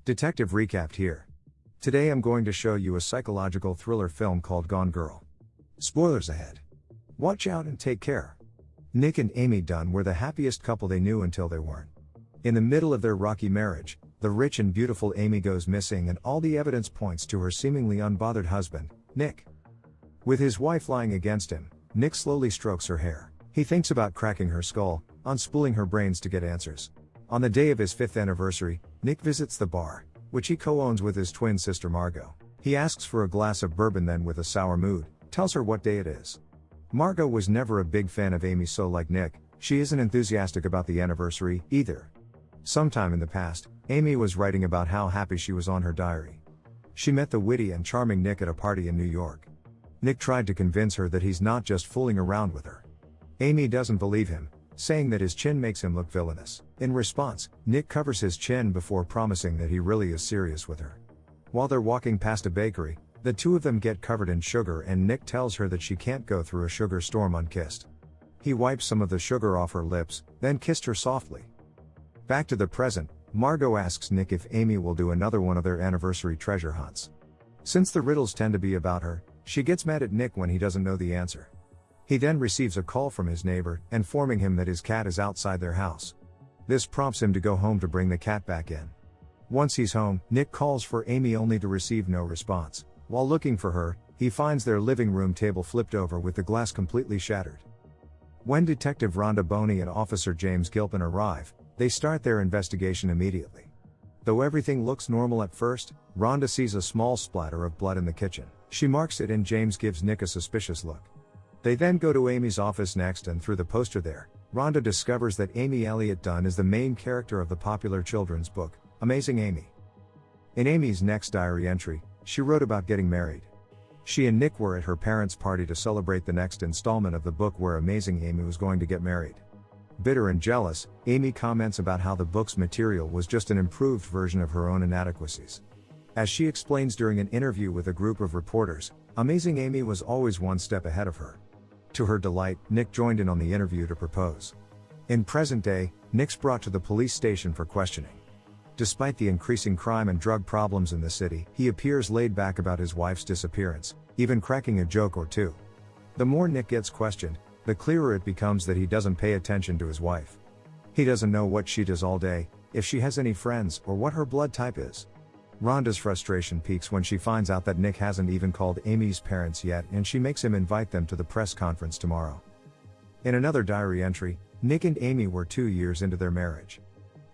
Detective Recapped here. Today I'm going to show you a psychological thriller film called Gone Girl. Spoilers ahead. Watch out and take care. Nick and Amy Dunn were the happiest couple they knew until they weren't. In the middle of their rocky marriage, the rich and beautiful Amy goes missing and all the evidence points to her seemingly unbothered husband, Nick. With his wife lying against him, Nick slowly strokes her hair. He thinks about cracking her skull, unspooling her brains to get answers. On the day of his 5th anniversary, Nick visits the bar, which he co-owns with his twin sister Margot. He asks for a glass of bourbon, then with a sour mood, tells her what day it is. Margot was never a big fan of Amy, so like Nick, she isn't enthusiastic about the anniversary, either. Sometime in the past, Amy was writing about how happy she was on her diary. She met the witty and charming Nick at a party in New York. Nick tried to convince her that he's not just fooling around with her. Amy doesn't believe him, saying that his chin makes him look villainous. In response, Nick covers his chin before promising that he really is serious with her. While they're walking past a bakery, the two of them get covered in sugar and Nick tells her that she can't go through a sugar storm unkissed. He wipes some of the sugar off her lips, then kissed her softly. Back to the present, Margot asks Nick if Amy will do another one of their anniversary treasure hunts. Since the riddles tend to be about her, she gets mad at Nick when he doesn't know the answer. He then receives a call from his neighbor, informing him that his cat is outside their house. This prompts him to go home to bring the cat back in. Once he's home, Nick calls for Amy only to receive no response. While looking for her, he finds their living room table flipped over with the glass completely shattered. When Detective Rhonda Boney and Officer James Gilpin arrive, they start their investigation immediately. Though everything looks normal at first, Rhonda sees a small splatter of blood in the kitchen. She marks it and James gives Nick a suspicious look. They then go to Amy's office next, and through the poster there, Rhonda discovers that Amy Elliott Dunn is the main character of the popular children's book, Amazing Amy. In Amy's next diary entry, she wrote about getting married. She and Nick were at her parents' party to celebrate the next installment of the book where Amazing Amy was going to get married. Bitter and jealous, Amy comments about how the book's material was just an improved version of her own inadequacies. As she explains during an interview with a group of reporters, Amazing Amy was always one step ahead of her. To her delight, Nick joined in on the interview to propose. In present day, Nick's brought to the police station for questioning. Despite the increasing crime and drug problems in the city, he appears laid back about his wife's disappearance, even cracking a joke or two. The more Nick gets questioned, the clearer it becomes that he doesn't pay attention to his wife. He doesn't know what she does all day, if she has any friends, or what her blood type is. Rhonda's frustration peaks when she finds out that Nick hasn't even called Amy's parents yet, and she makes him invite them to the press conference tomorrow. In another diary entry, Nick and Amy were 2 years into their marriage.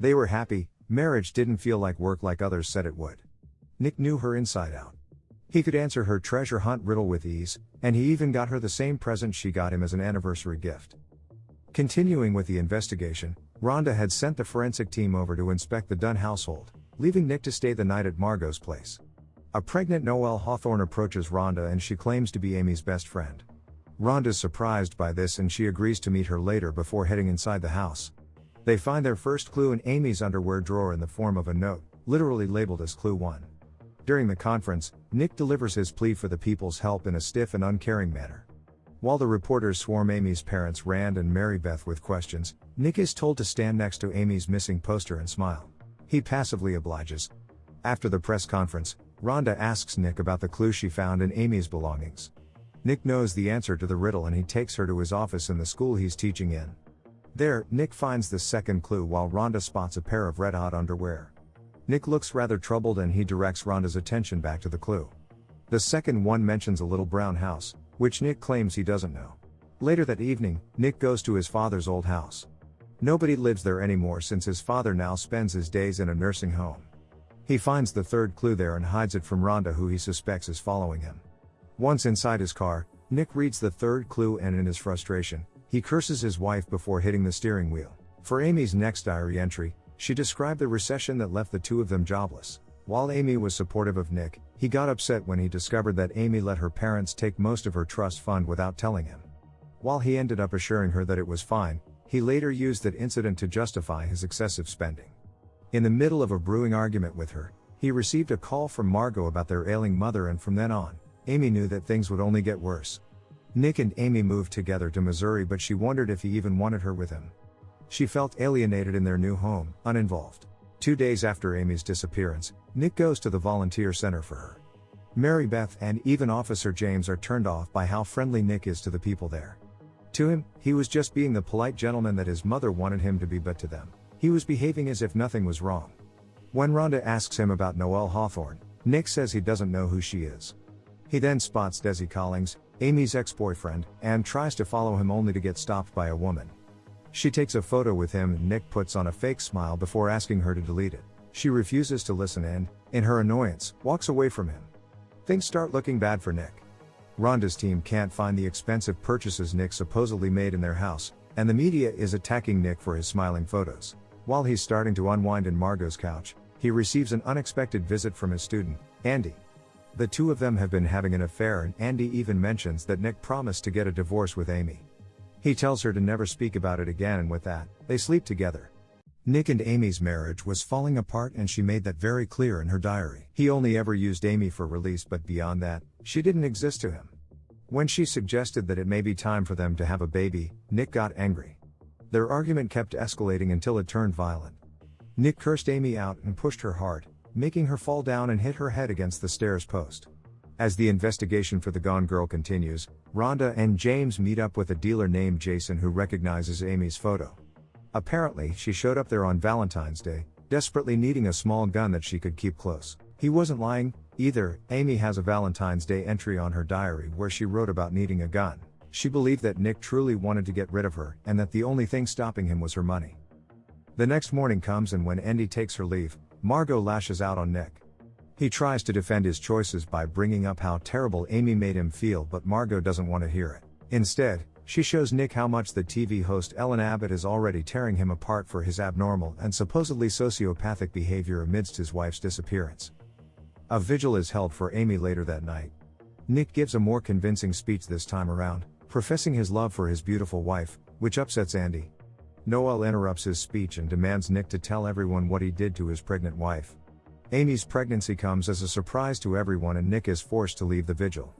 They were happy. Marriage didn't feel like work like others said it would. Nick knew her inside out. He could answer her treasure hunt riddle with ease, and he even got her the same present she got him as an anniversary gift. Continuing with the investigation, Rhonda had sent the forensic team over to inspect the Dunn household, leaving Nick to stay the night at Margot's place. A pregnant Noelle Hawthorne approaches Rhonda and she claims to be Amy's best friend. Rhonda's surprised by this and she agrees to meet her later before heading inside the house. They find their first clue in Amy's underwear drawer in the form of a note, literally labeled as Clue 1. During the conference, Nick delivers his plea for the people's help in a stiff and uncaring manner. While the reporters swarm Amy's parents Rand and Mary Beth with questions, Nick is told to stand next to Amy's missing poster and smile. He passively obliges. After the press conference, Rhonda asks Nick about the clue she found in Amy's belongings. Nick knows the answer to the riddle and he takes her to his office in the school he's teaching in. There, Nick finds the second clue while Rhonda spots a pair of red-hot underwear. Nick looks rather troubled and he directs Rhonda's attention back to the clue. The second one mentions a little brown house, which Nick claims he doesn't know. Later that evening, Nick goes to his father's old house. Nobody lives there anymore since his father now spends his days in a nursing home. He finds the third clue there and hides it from Rhonda, who he suspects is following him. Once inside his car, Nick reads the third clue and in his frustration, he curses his wife before hitting the steering wheel. For Amy's next diary entry, she described the recession that left the two of them jobless. While Amy was supportive of Nick, he got upset when he discovered that Amy let her parents take most of her trust fund without telling him. While he ended up assuring her that it was fine, he later used that incident to justify his excessive spending. In the middle of a brewing argument with her, he received a call from Margot about their ailing mother, and from then on, Amy knew that things would only get worse. Nick and Amy moved together to Missouri, but she wondered if he even wanted her with him. She felt alienated in their new home, uninvolved. 2 days after Amy's disappearance, Nick goes to the volunteer center for her. Mary Beth and even Officer James are turned off by how friendly Nick is to the people there. To him, he was just being the polite gentleman that his mother wanted him to be, but to them, he was behaving as if nothing was wrong. When Rhonda asks him about Noelle Hawthorne, Nick says he doesn't know who she is. He then spots Desi Collings, Amy's ex-boyfriend, and tries to follow him only to get stopped by a woman. She takes a photo with him and Nick puts on a fake smile before asking her to delete it. She refuses to listen and, in her annoyance, walks away from him. Things start looking bad for Nick. Rhonda's team can't find the expensive purchases Nick supposedly made in their house, and the media is attacking Nick for his smiling photos. While he's starting to unwind in Margot's couch, he receives an unexpected visit from his student, Andy. The two of them have been having an affair and Andy even mentions that Nick promised to get a divorce with Amy. He tells her to never speak about it again and with that, they sleep together. Nick and Amy's marriage was falling apart and she made that very clear in her diary. He only ever used Amy for release, but beyond that, she didn't exist to him. When she suggested that it may be time for them to have a baby, Nick got angry. Their argument kept escalating until it turned violent. Nick cursed Amy out and pushed her hard, making her fall down and hit her head against the stairs post. As the investigation for the gone girl continues, Rhonda and James meet up with a dealer named Jason who recognizes Amy's photo. Apparently, she showed up there on Valentine's Day, desperately needing a small gun that she could keep close. He wasn't lying, either. Amy has a Valentine's Day entry on her diary where she wrote about needing a gun. She believed that Nick truly wanted to get rid of her and that the only thing stopping him was her money. The next morning comes and when Andy takes her leave, Margot lashes out on Nick. He tries to defend his choices by bringing up how terrible Amy made him feel, but Margot doesn't want to hear it. Instead, she shows Nick how much the TV host Ellen Abbott is already tearing him apart for his abnormal and supposedly sociopathic behavior amidst his wife's disappearance. A vigil is held for Amy later that night. Nick gives a more convincing speech this time around, professing his love for his beautiful wife, which upsets Andy. Noelle interrupts his speech and demands Nick to tell everyone what he did to his pregnant wife. Amy's pregnancy comes as a surprise to everyone and Nick is forced to leave the vigil.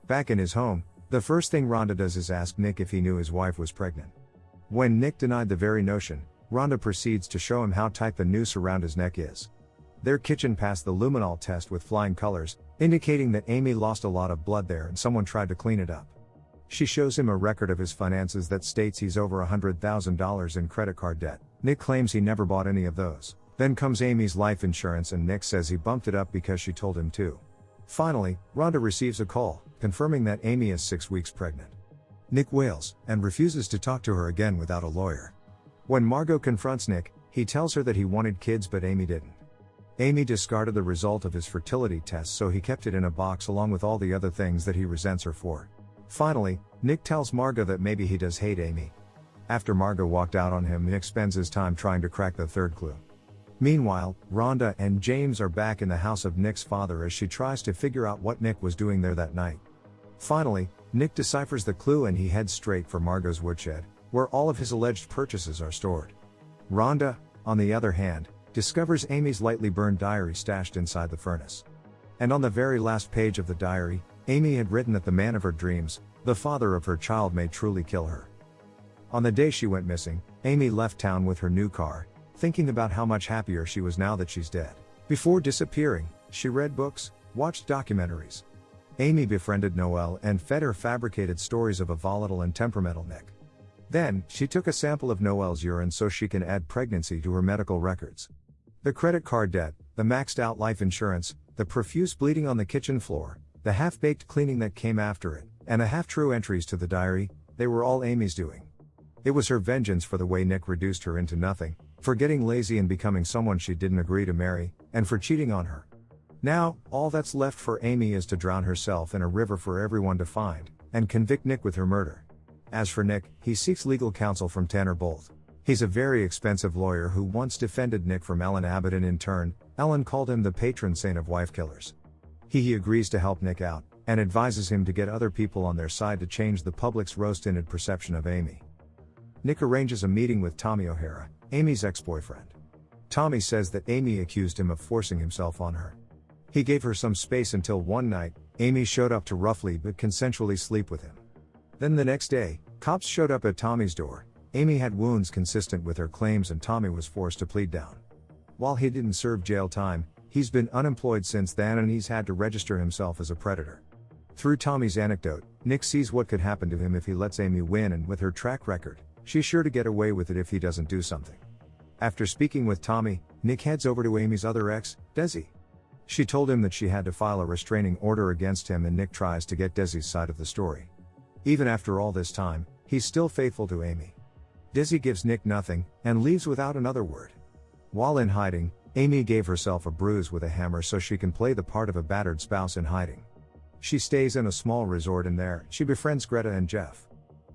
Back in his home, the first thing Rhonda does is ask Nick if he knew his wife was pregnant. When Nick denied the very notion, Rhonda proceeds to show him how tight the noose around his neck is. Their kitchen passed the luminol test with flying colors, indicating that Amy lost a lot of blood there and someone tried to clean it up. She shows him a record of his finances that states he's over $100,000 in credit card debt. Nick claims he never bought any of those. Then comes Amy's life insurance and Nick says he bumped it up because she told him to. Finally, Rhonda receives a call, confirming that Amy is 6 weeks pregnant. Nick wails, and refuses to talk to her again without a lawyer. When Margot confronts Nick, he tells her that he wanted kids but Amy didn't. Amy discarded the result of his fertility test, so he kept it in a box along with all the other things that he resents her for. Finally, Nick tells Margot that maybe he does hate Amy. After Margot walked out on him, Nick spends his time trying to crack the third clue. Meanwhile, Rhonda and James are back in the house of Nick's father as she tries to figure out what Nick was doing there that night. Finally, Nick deciphers the clue and he heads straight for Margot's woodshed, where all of his alleged purchases are stored. Rhonda, on the other hand, discovers Amy's lightly burned diary stashed inside the furnace. And on the very last page of the diary, Amy had written that the man of her dreams, the father of her child, may truly kill her. On the day she went missing, Amy left town with her new car, thinking about how much happier she was now that she's dead. Before disappearing, she read books, watched documentaries. Amy befriended Noelle and fed her fabricated stories of a volatile and temperamental Nick. Then, she took a sample of Noelle's urine so she can add pregnancy to her medical records. The credit card debt, the maxed out life insurance, the profuse bleeding on the kitchen floor, the half-baked cleaning that came after it, and the half-true entries to the diary, they were all Amy's doing. It was her vengeance for the way Nick reduced her into nothing, for getting lazy and becoming someone she didn't agree to marry, and for cheating on her. Now, all that's left for Amy is to drown herself in a river for everyone to find, and convict Nick with her murder. As for Nick, he seeks legal counsel from Tanner Bolt. He's a very expensive lawyer who once defended Nick from Ellen Abbott, and in turn, Ellen called him the patron saint of wife killers. He agrees to help Nick out, and advises him to get other people on their side to change the public's rose-tinted perception of Amy. Nick arranges a meeting with Tommy O'Hara, Amy's ex-boyfriend. Tommy says that Amy accused him of forcing himself on her. He gave her some space until one night, Amy showed up to roughly but consensually sleep with him. Then the next day, cops showed up at Tommy's door. Amy had wounds consistent with her claims and Tommy was forced to plead down. While he didn't serve jail time, he's been unemployed since then and he's had to register himself as a predator. Through Tommy's anecdote, Nick sees what could happen to him if he lets Amy win, and with her track record, she's sure to get away with it if he doesn't do something. After speaking with Tommy, Nick heads over to Amy's other ex, Desi. She told him that she had to file a restraining order against him, and Nick tries to get Desi's side of the story. Even after all this time, he's still faithful to Amy. Desi gives Nick nothing, and leaves without another word. While in hiding, Amy gave herself a bruise with a hammer so she can play the part of a battered spouse in hiding. She stays in a small resort, and there, she befriends Greta and Jeff.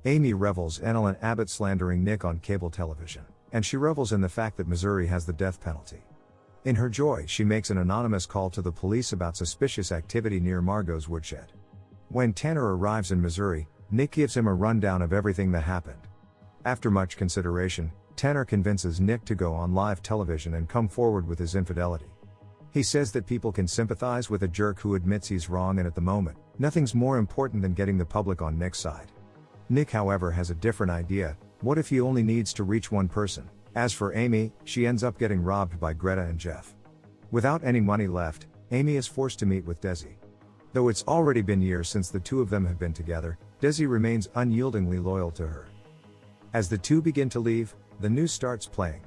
Amy revels in Ellen Abbott slandering Nick on cable television, and she revels in the fact that Missouri has the death penalty. In her joy, she makes an anonymous call to the police about suspicious activity near Margot's woodshed. When Tanner arrives in Missouri, Nick gives him a rundown of everything that happened. After much consideration, Tanner convinces Nick to go on live television and come forward with his infidelity. He says that people can sympathize with a jerk who admits he's wrong, and at the moment, nothing's more important than getting the public on Nick's side. Nick, however, has a different idea. What if he only needs to reach one person? As for Amy, she ends up getting robbed by Greta and Jeff. Without any money left, Amy is forced to meet with Desi. Though it's already been years since the two of them have been together, Desi remains unyieldingly loyal to her. As the two begin to leave, the news starts playing.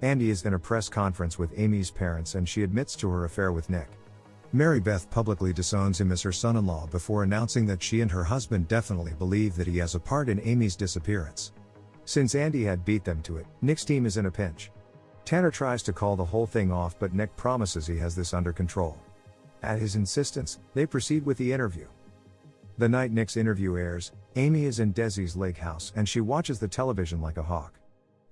Andy is in a press conference with Amy's parents, and she admits to her affair with Nick. Mary Beth publicly disowns him as her son-in-law before announcing that she and her husband definitely believe that he has a part in Amy's disappearance. Since Andy had beat them to it, Nick's team is in a pinch. Tanner tries to call the whole thing off, but Nick promises he has this under control. At his insistence, they proceed with the interview. The night Nick's interview airs, Amy is in Desi's lake house and she watches the television like a hawk.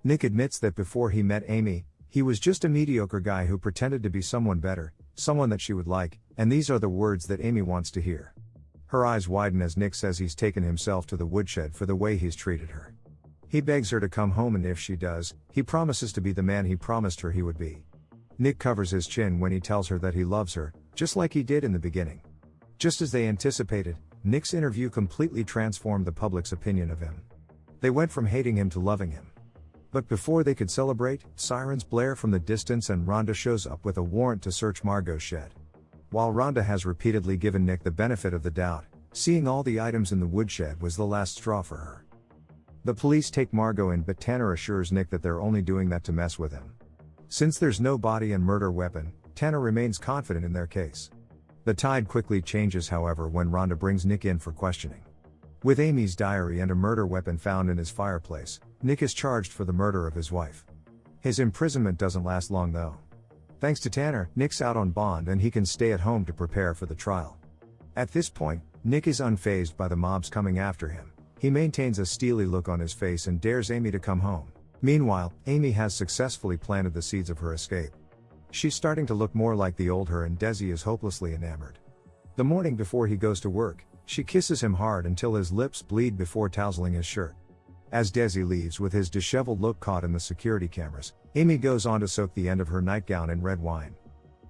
Nick admits that before he met Amy, he was just a mediocre guy who pretended to be someone better, someone that she would like, and these are the words that Amy wants to hear. Her eyes widen as Nick says he's taken himself to the woodshed for the way he's treated her. He begs her to come home, and if she does, he promises to be the man he promised her he would be. Nick covers his chin when he tells her that he loves her, just like he did in the beginning. Just as they anticipated, Nick's interview completely transformed the public's opinion of him. They went from hating him to loving him. But before they could celebrate, sirens blare from the distance and Rhonda shows up with a warrant to search Margot's shed. While Rhonda has repeatedly given Nick the benefit of the doubt, seeing all the items in the woodshed was the last straw for her. The police take Margot in, but Tanner assures Nick that they're only doing that to mess with him. Since there's no body and murder weapon, Tanner remains confident in their case. The tide quickly changes, however, when Rhonda brings Nick in for questioning. With Amy's diary and a murder weapon found in his fireplace, Nick is charged for the murder of his wife. His imprisonment doesn't last long though. Thanks to Tanner, Nick's out on bond and he can stay at home to prepare for the trial. At this point, Nick is unfazed by the mobs coming after him. He maintains a steely look on his face and dares Amy to come home. Meanwhile, Amy has successfully planted the seeds of her escape. She's starting to look more like the old her, and Desi is hopelessly enamored. The morning before he goes to work, she kisses him hard until his lips bleed before tousling his shirt. As Desi leaves with his disheveled look caught in the security cameras, Amy goes on to soak the end of her nightgown in red wine.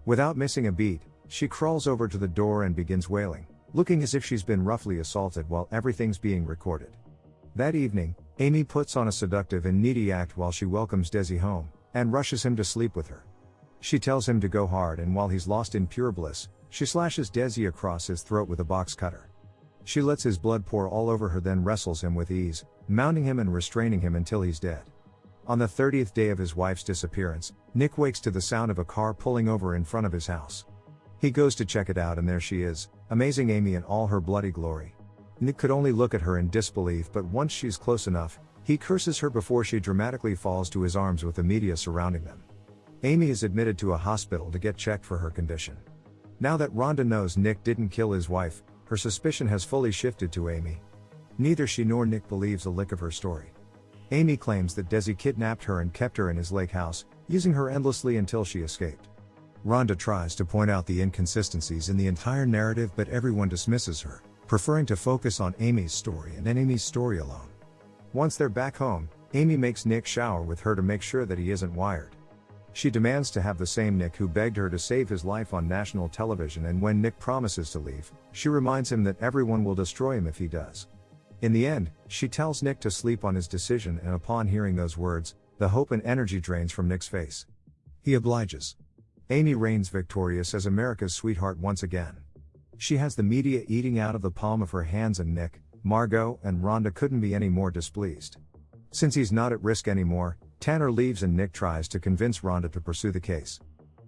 Without missing a beat, she crawls over to the door and begins wailing, looking as if she's been roughly assaulted while everything's being recorded. That evening, Amy puts on a seductive and needy act while she welcomes Desi home, and rushes him to sleep with her. She tells him to go hard, and while he's lost in pure bliss, she slashes Desi across his throat with a box cutter. She lets his blood pour all over her, then wrestles him with ease, mounting him and restraining him until he's dead. On the 30th day of his wife's disappearance, Nick wakes to the sound of a car pulling over in front of his house. He goes to check it out, and there she is, amazing Amy in all her bloody glory. Nick could only look at her in disbelief, but once she's close enough, he curses her before she dramatically falls to his arms with the media surrounding them. Amy is admitted to a hospital to get checked for her condition. Now that Rhonda knows Nick didn't kill his wife, her suspicion has fully shifted to Amy. Neither she nor Nick believes a lick of her story. Amy claims that Desi kidnapped her and kept her in his lake house, using her endlessly until she escaped. Rhonda tries to point out the inconsistencies in the entire narrative, but everyone dismisses her, preferring to focus on Amy's story and Amy's story alone. Once they're back home, Amy makes Nick shower with her to make sure that he isn't wired. She demands to have the same Nick who begged her to save his life on national television, and when Nick promises to leave, she reminds him that everyone will destroy him if he does. In the end, she tells Nick to sleep on his decision, and upon hearing those words, the hope and energy drains from Nick's face. He obliges. Amy reigns victorious as America's sweetheart once again. She has the media eating out of the palm of her hands, and Nick, Margot, and Rhonda couldn't be any more displeased. Since he's not at risk anymore, Tanner leaves and Nick tries to convince Rhonda to pursue the case.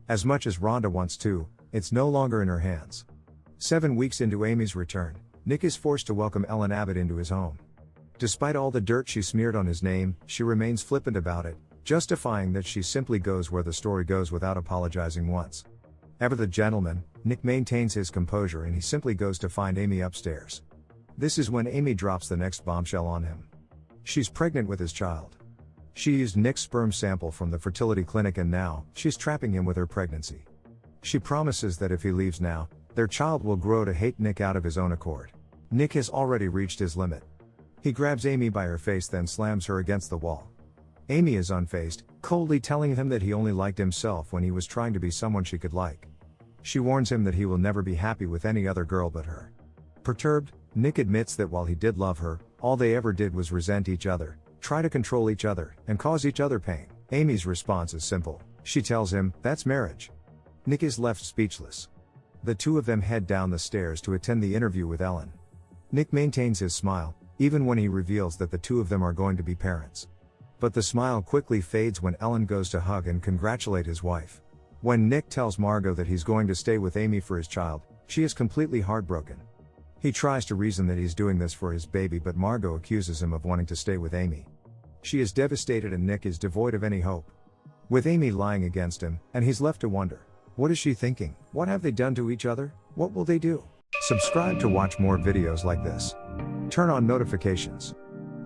As much as Rhonda wants to, it's no longer in her hands. 7 weeks into Amy's return, Nick is forced to welcome Ellen Abbott into his home. Despite all the dirt she smeared on his name, she remains flippant about it, justifying that she simply goes where the story goes without apologizing once. Ever the gentleman, Nick maintains his composure and he simply goes to find Amy upstairs. This is when Amy drops the next bombshell on him. She's pregnant with his child. She used Nick's sperm sample from the fertility clinic and now, she's trapping him with her pregnancy. She promises that if he leaves now, their child will grow to hate Nick out of his own accord. Nick has already reached his limit. He grabs Amy by her face then slams her against the wall. Amy is unfazed, coldly telling him that he only liked himself when he was trying to be someone she could like. She warns him that he will never be happy with any other girl but her. Perturbed, Nick admits that while he did love her, all they ever did was resent each other, try to control each other, and cause each other pain. Amy's response is simple. She tells him, "That's marriage." Nick is left speechless. The two of them head down the stairs to attend the interview with Ellen. Nick maintains his smile, even when he reveals that the two of them are going to be parents. But the smile quickly fades when Ellen goes to hug and congratulate his wife. When Nick tells Margot that he's going to stay with Amy for his child, she is completely heartbroken. He tries to reason that he's doing this for his baby, but Margot accuses him of wanting to stay with Amy. She is devastated and Nick is devoid of any hope. With Amy lying against him, and he's left to wonder, what is she thinking? What have they done to each other? What will they do? Subscribe to watch more videos like this. Turn on notifications.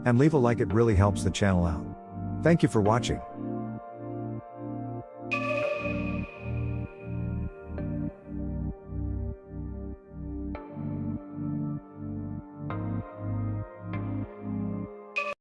And leave a like, it really helps the channel out. Thank you for watching.